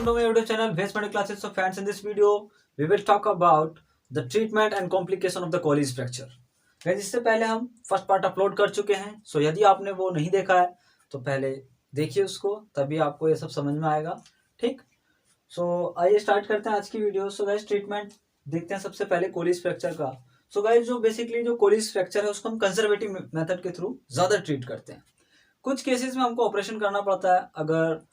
to my YouTube channel Base Medical Classes. So friends, in this video we will talk about the treatment and complication of the Colles fracture. Guys, इससे पहले हम first part upload कर चुके हैं. सो यदि आपने वो नहीं देखा है तो पहले देखिए उसको, तभी आपको ये सब समझ में आएगा. ठीक. सो आइए स्टार्ट करते हैं आज की वीडियो. सो गाइस, ट्रीटमेंट देखते हैं सबसे पहले कोलिस फ्रैक्चर का. सो गाइस, जो बेसिकली जो कोलिस फ्रैक्चर है उसको हम कंजर्वेटिव मेथड के थ्रू ज़्यादा ट्रीट करते हैं. कुछ केसेस में हमको ऑपरेशन करना पड़ता है अगर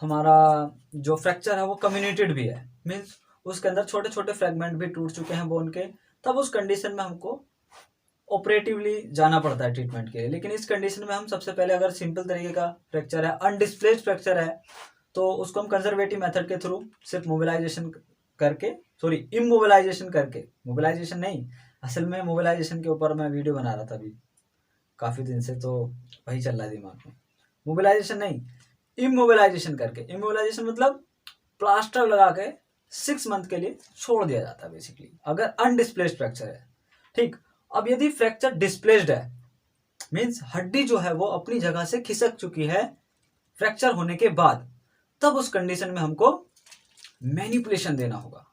हमारा जो फ्रैक्चर है वो कम्युनिकेटेड भी है, मीन्स उसके अंदर छोटे छोटे फ्रेगमेंट भी टूट चुके हैं बोन के, तब उस कंडीशन में हमको ऑपरेटिवली जाना पड़ता है ट्रीटमेंट के लिए. लेकिन इस कंडीशन में हम सबसे पहले अगर सिंपल तरीके का फ्रैक्चर है, अनडिस्प्लेस्ड फ्रैक्चर है, तो उसको हम कंजर्वेटिव मेथड के थ्रू सिर्फ मोबिलाइजेशन करके, सॉरी इमोबिलाइजेशन करके, मोबिलाइजेशन नहीं, असल में मोबिलाइजेशन के ऊपर मैं वीडियो बना रहा था अभी काफ़ी दिन से, तो वही चल रहा है दिमाग में. मोबिलाइजेशन नहीं, इमोबिलाइजेशन करके. इमोबिलाइजेशन मतलब प्लास्टर लगा के 6 मंथ के लिए छोड़ दिया जाता है बेसिकली, अगर अनडिस्प्लेस्ड फ्रैक्चर है. ठीक. अब यदि फ्रैक्चर डिस्प्लेस्ड है, मीन्स हड्डी जो है वो अपनी जगह से खिसक चुकी है फ्रैक्चर होने के बाद, तब उस कंडीशन में हमको मैनिपुलेशन देना होगा.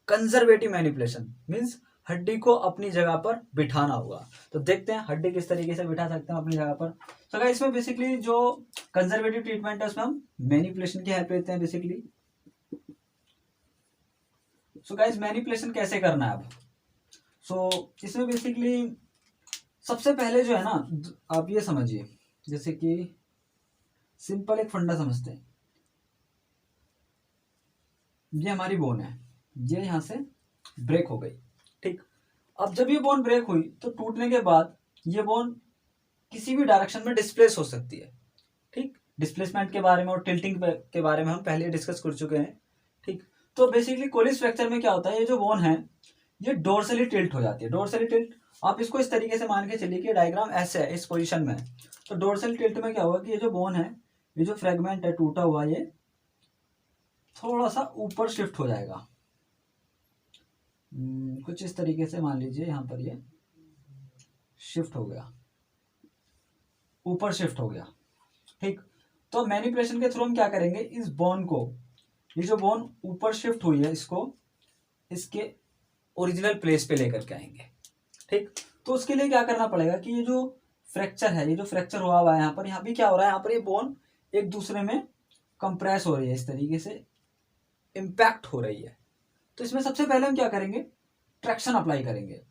कंजर्वेटिव मैनिपुलेशन मीन्स हड्डी को अपनी जगह पर बिठाना होगा. तो देखते हैं हड्डी किस तरीके से बिठा सकते हैं अपनी जगह पर. तो गाइस, इसमें बेसिकली जो कंजर्वेटिव ट्रीटमेंट है उसमें हम मैनिपुलेशन की हेल्प लेते हैं बेसिकली. सो गाइस, मैनिपुलेशन कैसे करना है अब. सो इसमें बेसिकली सबसे पहले जो है ना, आप ये समझिए, जैसे कि सिंपल एक फंडा समझते हैं. ये हमारी बोन है, ये यहां से ब्रेक हो गई. ठीक. अब जब ये बोन ब्रेक हुई तो टूटने के बाद ये बोन किसी भी डायरेक्शन में डिस्प्लेस हो सकती है. ठीक. डिस्प्लेसमेंट के बारे में और टिल्टिंग के बारे में हम पहले डिस्कस कर चुके हैं. ठीक. तो बेसिकली कोलिस फ्रैक्चर में क्या होता है, ये जो बोन है ये डोर्सली टिल्ट हो जाती है. डोर्सली टिल्ट आप इसको इस तरीके से मान के चलिए कि डायग्राम ऐसे है, इस पोजीशन में. तो डोर्सल टिल्ट में क्या होगा कि ये जो बोन है, ये जो फ्रेगमेंट है टूटा हुआ, ये थोड़ा सा ऊपर शिफ्ट हो जाएगा. कुछ इस तरीके से मान लीजिए, यहाँ पर ये शिफ्ट हो गया, ऊपर शिफ्ट हो गया. ठीक. तो मैनिपुलेशन के थ्रू हम क्या करेंगे, इस बोन को, ये जो बोन ऊपर शिफ्ट हुई है, इसको इसके ओरिजिनल प्लेस पे लेकर के आएंगे. ठीक. तो उसके लिए क्या करना पड़ेगा कि ये जो फ्रैक्चर है, ये जो फ्रैक्चर हुआ हुआ है यहाँ भी क्या हो रहा है, यहाँ पर ये बोन एक दूसरे में कंप्रेस हो रही है, इस तरीके से इम्पैक्ट हो रही है. तो इसमें सबसे पहले हम क्या करेंगे, ट्रैक्शन अप्लाई करेंगे.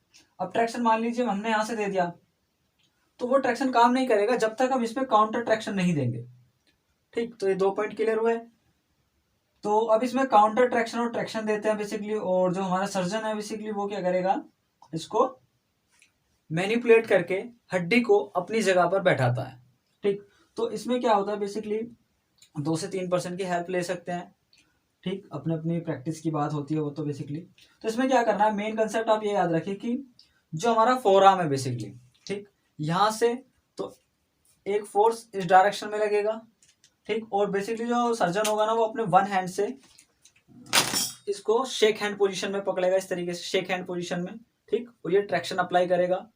अब ट्रैक्शन मान लीजिए हमने यहां से दे दिया, तो वो ट्रैक्शन काम नहीं करेगा जब तक हम इसमें काउंटर ट्रैक्शन नहीं देंगे. ठीक. तो ये 2 पॉइंट क्लियर हुए. तो अब इसमें काउंटर ट्रैक्शन और ट्रैक्शन देते हैं बेसिकली, और जो हमारा सर्जन है बेसिकली वो क्या करेगा, इसको मैनिपुलेट करके हड्डी को अपनी जगह पर बैठाता है. ठीक. तो इसमें क्या होता है बेसिकली 2 से 3% की हेल्प ले सकते हैं. ठीक. अपने अपनी प्रैक्टिस की बात होती है वो तो बेसिकली. तो इसमें क्या करना है, मेन कंसेप्ट आप ये याद रखिए कि जो हमारा फोरआर्म है बेसिकली, ठीक, यहाँ से तो एक फोर्स इस डायरेक्शन में लगेगा. ठीक. और बेसिकली जो सर्जन होगा ना, वो अपने वन हैंड से इसको शेक हैंड पोजीशन में पकड़ेगा, इस तरीके से शेक हैंड पोजीशन में. ठीक. और ये ट्रैक्शन अप्लाई करेगा.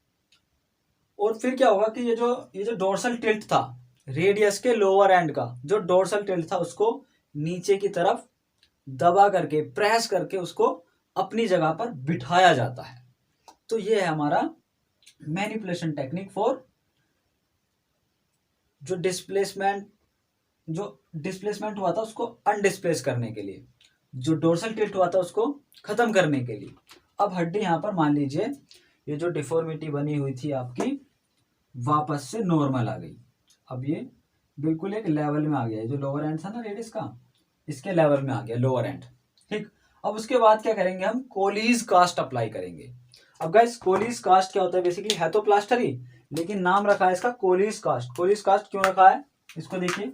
और फिर क्या होगा कि ये जो डोर्सल टिल्ट था, रेडियस के लोअर एंड का जो डोर्सल टिल्ट था, उसको नीचे की तरफ दबा करके, प्रेस करके उसको अपनी जगह पर बिठाया जाता है. तो ये है हमारा मैनिपुलेशन टेक्निक फॉर जो डिस्प्लेसमेंट हुआ था उसको अनडिस्प्लेस करने के लिए, जो डोर्सल टिल्ट हुआ था उसको खत्म करने के लिए. अब हड्डी यहाँ पर मान लीजिए ये जो डिफॉर्मिटी बनी हुई थी आपकी, वापस से नॉर्मल आ गई. अब ये बिल्कुल एक लेवल में आ गया. जो लोअर एंड था ना रेडियस का, इसके लेवल में आ गया लोअर एंड. ठीक. अब उसके बाद क्या करेंगे, हम कोलीज कास्ट अप्लाई करेंगे. अब गाइस, कोलीज कास्ट क्या होता है बेसिकली, है तो प्लास्टर ही, लेकिन नाम रखा है इसका कोलीज कास्ट. कोलीज कास्ट क्यों रखा है, इसको देखिए.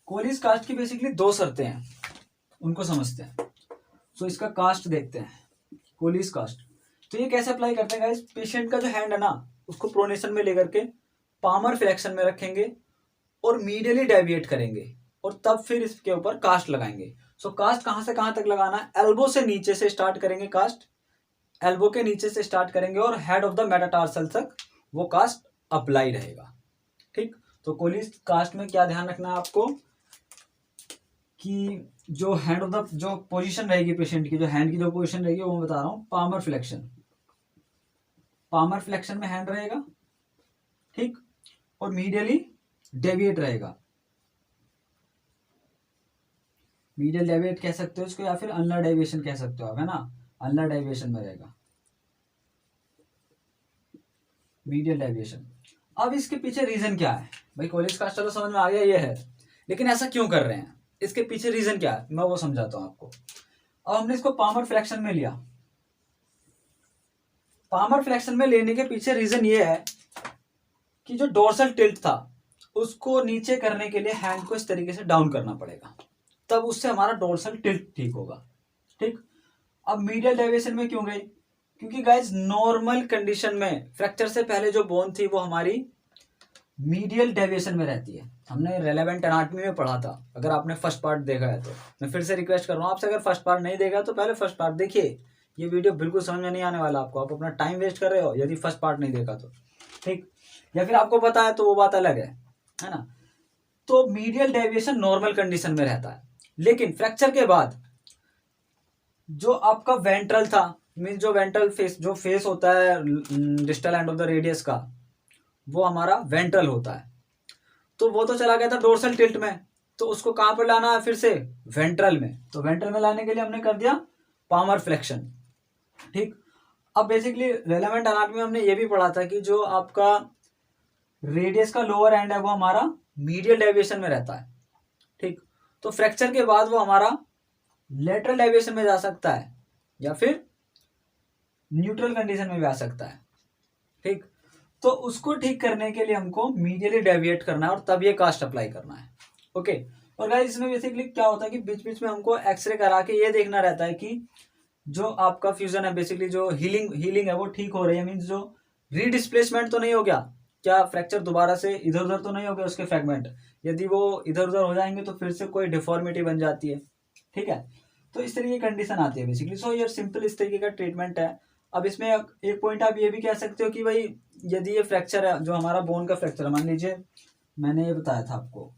कोलीज कास्ट की बेसिकली 2 शर्तें हैं, उनको समझते हैं. सो इसका कास्ट देखते हैं, कोलीज कास्ट. तो ये कैसे अप्लाई करते हैं गाइस, पेशेंट का जो हैंड है ना, उसको प्रोनेशन में लेकर के पामर फ्लेक्शन में रखेंगे और मीडियली डेविएट करेंगे, और तब फिर इसके ऊपर कास्ट लगाएंगे. सो कास्ट कहां से कहां तक लगाना है, एल्बो से नीचे से स्टार्ट करेंगे कास्ट, एल्बो के नीचे से स्टार्ट करेंगे और हेड ऑफ द मेटाटार्सल तक वो कास्ट अप्लाई रहेगा. ठीक. तो कोलिस कास्ट में क्या ध्यान रखना है आपको, कि जो हैंड ऑफ द जो पोजीशन रहेगी पेशेंट की, जो हैंड की जो पोजीशन रहेगी वो मैं बता रहा हूँ, पामर फ्लेक्शन। पामर फ्लेक्शन में हैंड रहेगा, ठीक, और मीडियली डेविएट रहेगा। मीडियल डेविएट कह सकते हो इसको, या फिर अनलर डेविएशन कह सकते हो आप, है ना, अनलर डेविएशन में रहेगा, मीडियल डेविएशन। अब इसके पीछे रीजन क्या है भाई? कॉलेज का चलो समझ में आ गया ये है, लेकिन ऐसा क्यों कर रहे हैं, इसके पीछे रीजन क्या है मैं वो समझाता हूँ आपको। अब हमने इसको पामर फ्लैक्शन में लिया। पामर फ्लैक्शन में लेने के पीछे रीजन ये है कि जो डोर्सल टिल्ट था उसको नीचे करने के लिए हैंड को इस तरीके से डाउन करना पड़ेगा, तब उससे हमारा डोर्सल टिल्ट ठीक होगा, ठीक। अब मीडियल डेविएशन में क्यों गई? क्योंकि गाइस नॉर्मल कंडीशन में फ्रैक्चर से पहले जो बोन थी वो हमारी मीडियल डेविएशन में रहती है। हमने रेलेवेंट एनाटॉमी में पढ़ा था, अगर आपने फर्स्ट पार्ट देखा है तो मैं फिर से रिक्वेस्ट कर रहा हूँ आपसे, अगर फर्स्ट पार्ट नहीं देखा तो पहले फर्स्ट पार्ट देखिए। ये वीडियो बिल्कुल समझ में नहीं आने वाला आपको, आप अपना टाइम वेस्ट कर रहे हो यदि फर्स्ट पार्ट नहीं देखा तो, ठीक। या फिर आपको पता है तो वो बात अलग है ना। तो मीडियल डेविएशन नॉर्मल कंडीशन में रहता है, लेकिन फ्रैक्चर के बाद जो आपका वेंट्रल था, मीन जो वेंट्रल फेस, जो फेस होता है distal end of the radius का, वो हमारा वेंट्रल होता है। तो वो तो चला गया था डोर्सल टिल्ट में, तो उसको कहां पर लाना है फिर से? वेंट्रल में। तो वेंट्रल में लाने के लिए हमने कर दिया पामर फ्लेक्शन, ठीक। अब बेसिकली रेलेवेंट एनाटॉमी में हमने ये भी पढ़ा था कि जो आपका रेडियस का लोअर एंड है वो हमारा मीडियल डेविएशन में रहता है, ठीक। तो फ्रैक्चर के बाद वो हमारा लेटरल डेविएशन में जा सकता है या फिर न्यूट्रल कंडीशन में भी आ सकता है, ठीक। तो उसको ठीक करने के लिए हमको मीडियली डेविएट करना है और तब ये कास्ट अप्लाई करना है, ओके। और गाइस इसमें बेसिकली क्या होता है कि बीच बीच में हमको एक्सरे करा के ये देखना रहता है कि जो आपका फ्यूजन है, बेसिकली जो हीलिंग है वो ठीक हो रही है, मीन्स जो रीडिस्प्लेसमेंट तो नहीं हो गया, क्या फ्रैक्चर दोबारा से इधर उधर तो नहीं हो गया उसके फ्रेगमेंट। यदि वो इधर उधर हो जाएंगे तो फिर से कोई डिफॉर्मिटी बन जाती है, ठीक है। तो इस तरीके की कंडीशन आती है बेसिकली। सो ये सिंपल इस तरीके का ट्रीटमेंट है। अब इसमें एक पॉइंट आप ये भी कह सकते हो कि भाई यदि ये फ्रैक्चर है, जो हमारा बोन का फ्रैक्चर है, मान लीजिए मैंने ये बताया था आपको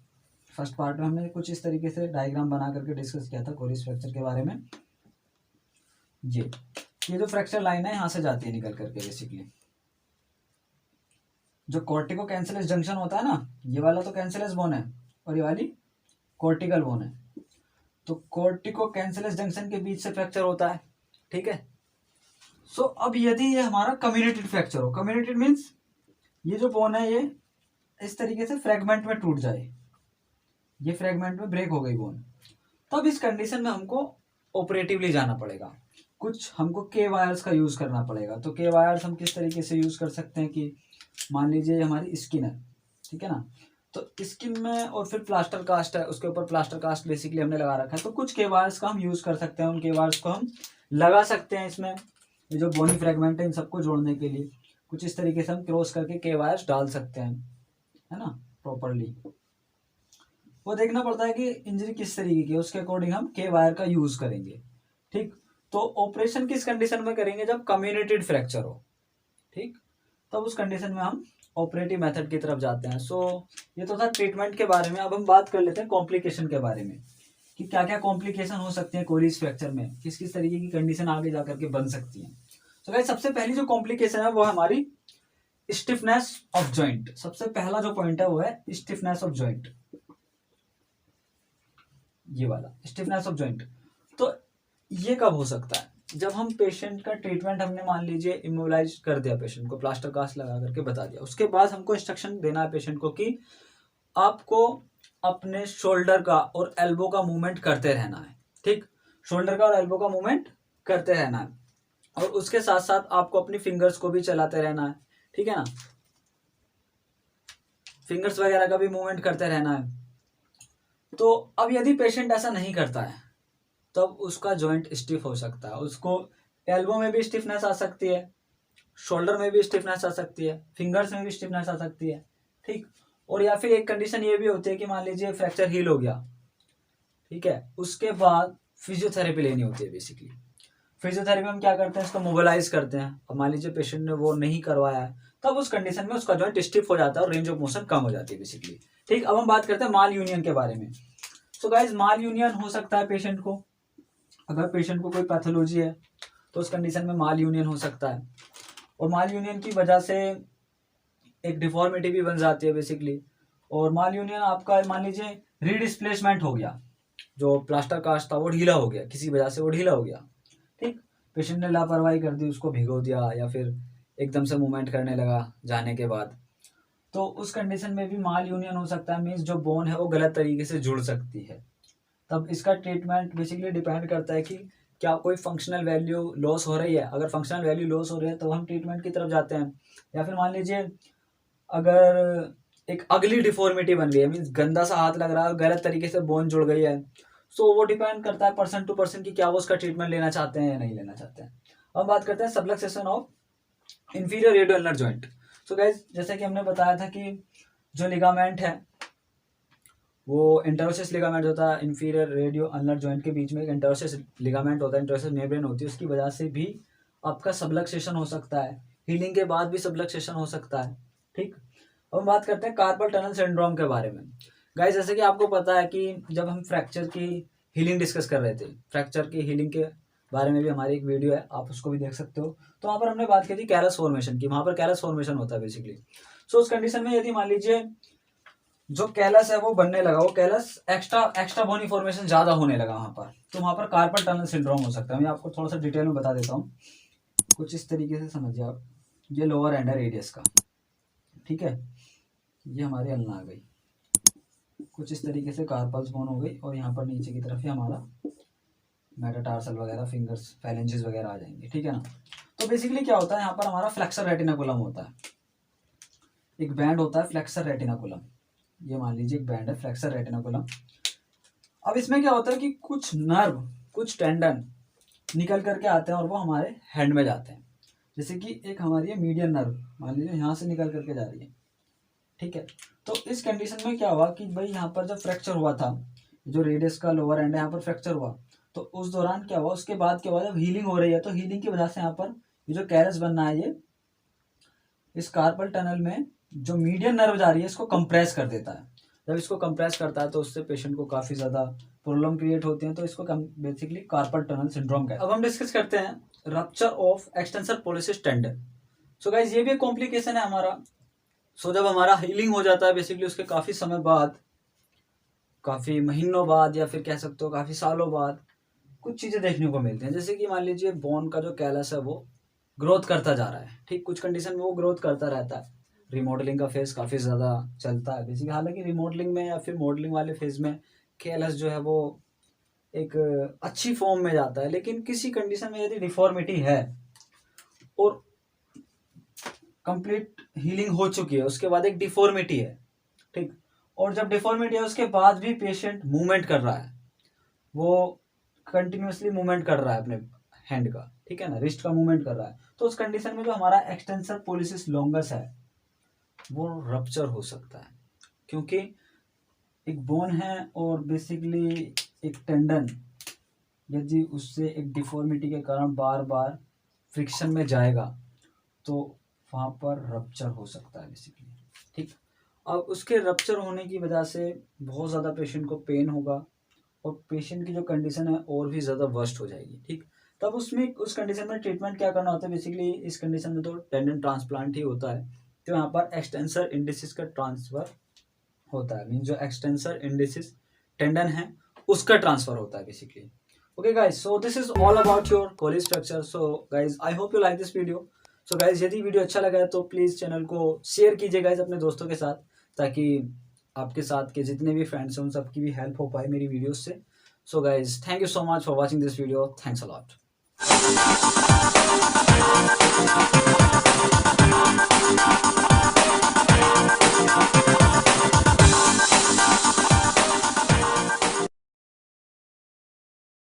फर्स्ट पार्ट में, हमने कुछ इस तरीके से डायग्राम बना करके डिस्कस किया था कोरिस फ्रैक्चर के बारे में। ये जो फ्रैक्चर लाइन है यहाँ से जाती है निकल करके, बेसिकली जो कॉर्टिको कैंसलस जंक्शन होता है ना, ये वाला तो कैंसलस बोन है और ये वाली कॉर्टिकल बोन है। तो कॉर्टिको कैंसलस जंक्शन के बीच से फ्रैक्चर होता है, ठीक है। सो अब यदि ये हमारा कम्युनिटेड फ्रैक्चर हो, कम्युनिटेड मीन्स ये जो बोन है ये इस तरीके से फ्रैगमेंट में टूट जाए, ये फ्रैगमेंट में ब्रेक हो गई बोन, तब इस कंडीशन में हमको ऑपरेटिवली जाना पड़ेगा, कुछ हमको के वायर्स का यूज करना पड़ेगा। तो के वायर्स हम किस तरीके से यूज कर सकते हैं कि मान लीजिए हमारी स्किन है, ठीक है ना, तो स्किन में और फिर प्लास्टर कास्ट है, उसके ऊपर प्लास्टर कास्ट बेसिकली हमने लगा रखा है, तो कुछ के वायर्स का हम यूज कर सकते हैं, उन के वायर्स को हम लगा सकते हैं इसमें, ये जो बोनी फ्रेगमेंट है इन सबको जोड़ने के लिए कुछ इस तरीके से हम क्रॉस करके के वायर्स डाल सकते हैं, है ना, प्रॉपरली। वो देखना पड़ता है कि इंजरी किस तरीके की है, उसके अकॉर्डिंग हम के वायर का यूज करेंगे, ठीक। तो ऑपरेशन किस कंडीशन में करेंगे? जब कम्युनिटेड फ्रैक्चर हो, ठीक, तब उस कंडीशन में हम ऑपरेटिव मेथड की तरफ जाते हैं। सो ये तो था ट्रीटमेंट के बारे में। अब हम बात कर लेते हैं कॉम्प्लिकेशन के बारे में कि क्या क्या कॉम्प्लिकेशन हो सकते हैं कोरिस फ्रैक्चर में, किस किस तरीके की कंडीशन आगे जाकर के बन सकती है। तो गाइस सबसे पहली जो कॉम्प्लिकेशन है वो है हमारी स्टिफनेस ऑफ जॉइंट। सबसे पहला जो पॉइंट है वो है स्टिफनेस ऑफ जॉइंट, ये वाला स्टिफनेस ऑफ जॉइंट। तो ये कब हो सकता है? जब हम पेशेंट का ट्रीटमेंट हमने मान लीजिए इमोबिलाइज कर दिया, पेशेंट को प्लास्टर कास्ट लगा करके बता दिया, उसके बाद हमको इंस्ट्रक्शन देना है पेशेंट को कि आपको अपने शोल्डर का और एल्बो का मूवमेंट करते रहना है, ठीक, शोल्डर का और एल्बो का मूवमेंट करते रहना है, और उसके साथ साथ आपको अपनी फिंगर्स को भी चलाते रहना है, ठीक है ना, फिंगर्स वगैरह का भी मूवमेंट करते रहना है। तो अब यदि पेशेंट ऐसा नहीं करता है तब उसका जॉइंट स्टिफ हो सकता है, उसको एल्बो में भी स्टिफनेस आ सकती है, शोल्डर में भी स्टिफनेस आ सकती है, फिंगर्स में भी स्टिफनेस आ सकती है, ठीक। और या फिर एक कंडीशन ये भी होती है कि मान लीजिए फ्रैक्चर हील हो गया, ठीक है, उसके बाद फिजियोथेरेपी लेनी होती है। बेसिकली फिजियोथेरेपी हम क्या करते हैं, इसको मोबिलाइज करते हैं। अब मान लीजिए पेशेंट ने वो नहीं करवाया है, तब उस कंडीशन में उसका जॉइंट स्टिफ हो जाता है और रेंज ऑफ मोशन कम हो जाती है बेसिकली, ठीक। अब हम बात करते हैं माल यूनियन के बारे में। सो गाइज माल यूनियन हो सकता है पेशेंट को, अगर पेशेंट को कोई पैथोलॉजी है तो उस कंडीशन में माल यूनियन हो सकता है, और माल यूनियन की वजह से एक डिफॉर्मिटी भी बन जाती है बेसिकली। और माल यूनियन आपका मान लीजिए रीडिस्प्लेसमेंट हो गया, जो प्लास्टर कास्ट था वो ढीला हो गया, किसी वजह से वो ढीला हो गया, ठीक, पेशेंट ने लापरवाही कर दी, उसको भिगो दिया या फिर एकदम से मूवमेंट करने लगा जाने के बाद, तो उस कंडीशन में भी माल यूनियन हो सकता है, मीन्स जो बोन है वो गलत तरीके से जुड़ सकती है। तब इसका ट्रीटमेंट बेसिकली डिपेंड करता है कि क्या कोई फंक्शनल वैल्यू लॉस हो रही है। अगर फंक्शनल वैल्यू लॉस हो रही है तो हम ट्रीटमेंट की तरफ जाते हैं, या फिर मान लीजिए अगर एक अगली डिफॉर्मिटी बन गई है, मीन्स गंदा सा हाथ लग रहा है और गलत तरीके से बोन जुड़ गई है, सो वो डिपेंड करता है पर्सन टू पर्सन की क्या वो उसका ट्रीटमेंट लेना चाहते हैं या नहीं लेना चाहते हैं। अब बात करते हैं subluxation of inferior radio ulnar joint. So guys जैसे कि हमने बताया था कि जो लिगामेंट है वो इंटरोसिस लिगामेंट होता है, इंफीरियर रेडियो अल्नर जॉइंट के बीच में एक इंटरोसिस लिगामेंट होता है, इंटरोसिस मेम्ब्रेन होती है, उसकी वजह से भी आपका सबलक्सेशन हो सकता है, हीलिंग के बाद भी सबलक्सेशन हो सकता है, ठीक। अब हम बात करते हैं कार्पल टनल सिंड्रोम के बारे में। गाइस जैसे कि आपको पता है कि जब हम फ्रैक्चर की हीलिंग डिस्कस कर रहे थे, फ्रैक्चर की हीलिंग के बारे में भी हमारी एक वीडियो है, आप उसको भी देख सकते हो, तो वहाँ पर हमने बात की थी कैलस फॉर्मेशन की, वहाँ पर कैलस फॉर्मेशन होता है बेसिकली। सो उस कंडीशन में यदि मान लीजिए जो कैलस है वो बनने लगा, वो कैलस एक्स्ट्रा बोनी फॉर्मेशन ज़्यादा होने लगा वहाँ पर, तो वहाँ पर कार्पल टनल सिंड्रोम हो सकता है। मैं आपको थोड़ा सा डिटेल में बता देता हूँ, कुछ इस तरीके से समझिए आप। ये लोअर एंड है रेडियस का, ठीक है, ये हमारी अल्ना आ गई, कुछ इस तरीके से कार्पल्स बोन हो गई, और यहाँ पर नीचे की तरफ ही हमारा मेटाटार्सल वगैरह, फिंगर्स, फैलेंजेस वगैरह आ जाएंगे, ठीक है ना। तो बेसिकली क्या होता है, यहाँ पर हमारा फ्लेक्सर रेटिनाकुलम होता है, एक बैंड होता है फ्लेक्सर रेटिनाकुलम, ये मान लीजिए एक बैंड है फ्लेक्सर रेटिनाकुलम। अब इसमें क्या होता है कि कुछ नर्व, कुछ टेंडन निकल करके आते हैं और वो हमारे हैंड में जाते हैं, जैसे कि एक हमारी है मीडियन नर्व, मान लीजिए यहाँ से निकल करके जा रही है, ठीक है। तो इस कंडीशन में क्या हुआ कि भाई यहाँ पर जब फ्रैक्चर हुआ था, जो रेडियस का लोअर एंड है यहाँ पर फ्रैक्चर हुआ, तो उस दौरान क्या हुआ, उसके बाद क्या हुआ, जब हीलिंग हो रही है तो हीलिंग की वजह से यहाँ पर ये जो कैलस बनना है, ये इस कार्पल टनल में जो मीडियन नर्व जा रही है इसको कंप्रेस कर देता है। जब इसको कंप्रेस करता है तो उससे पेशेंट को काफ़ी ज़्यादा प्रॉब्लम क्रिएट होती है, तो इसको बेसिकली कार्पल टनल सिंड्रोम कहते हैं। अब हम डिस्कस करते हैं rupture of extensor policies tendon. So guys ये भी एक कॉम्प्लिकेशन है हमारा। सो जब हमारा हीलिंग हो जाता है बेसिकली उसके काफ़ी समय बाद, काफ़ी महीनों बाद, या फिर कह सकते हो काफ़ी सालों बाद कुछ चीज़ें देखने को मिलती हैं, जैसे कि मान लीजिए बोन का जो कैलस है वो ग्रोथ करता जा रहा है, ठीक, कुछ कंडीशन में वो ग्रोथ करता रहता है। रिमॉडलिंग का फेज काफ़ी ज़्यादा चलता है बेसिकली, हालांकि रिमॉडलिंग में या फिर मॉडलिंग वाले फेज में कैलस जो है वो एक अच्छी फॉर्म में जाता है, लेकिन किसी कंडीशन में यदि डिफॉर्मिटी है और कंप्लीट हीलिंग हो चुकी है, उसके बाद एक डिफॉर्मिटी है, ठीक, और जब डिफॉर्मिटी है उसके बाद भी पेशेंट मूवमेंट कर रहा है, वो कंटिन्यूसली मूवमेंट कर रहा है अपने हैंड का, ठीक है ना, रिस्ट का मूवमेंट कर रहा है, तो उस कंडीशन में जो हमारा एक्सटेंसर पोलिसिस लॉन्गस है वो रप्चर हो सकता है, क्योंकि एक बोन है और बेसिकली एक टेंडन यदि उससे एक डिफॉर्मिटी के कारण बार बार फ्रिक्शन में जाएगा तो वहाँ पर रप्चर हो सकता है बेसिकली, ठीक। अब उसके रप्चर होने की वजह से बहुत ज़्यादा पेशेंट को पेन होगा और पेशेंट की जो कंडीशन है और भी ज़्यादा वर्स्ट हो जाएगी, ठीक। तब उसमें उस कंडीशन में ट्रीटमेंट क्या करना होता है, बेसिकली इस कंडीशन में तो टेंडन ट्रांसप्लांट ही होता है, तो यहाँ पर एक्सटेंसर इंडिसिस का ट्रांसफ़र होता है, मीन जो एक्सटेंसर इंडिसिस टेंडन है उसका ट्रांसफ़र होता है basically. Okay guys, so this is all about your coli structure. So guys I hope you like this video. So guys यदि वीडियो अच्छा लगा है तो प्लीज़ चैनल को शेयर कीजिए गाइज अपने दोस्तों के साथ, ताकि आपके साथ के जितने भी फ्रेंड्स हैं उन सबकी भी हेल्प हो पाए मेरी वीडियोस से। So guys thank you so much for watching this video, thanks a lot.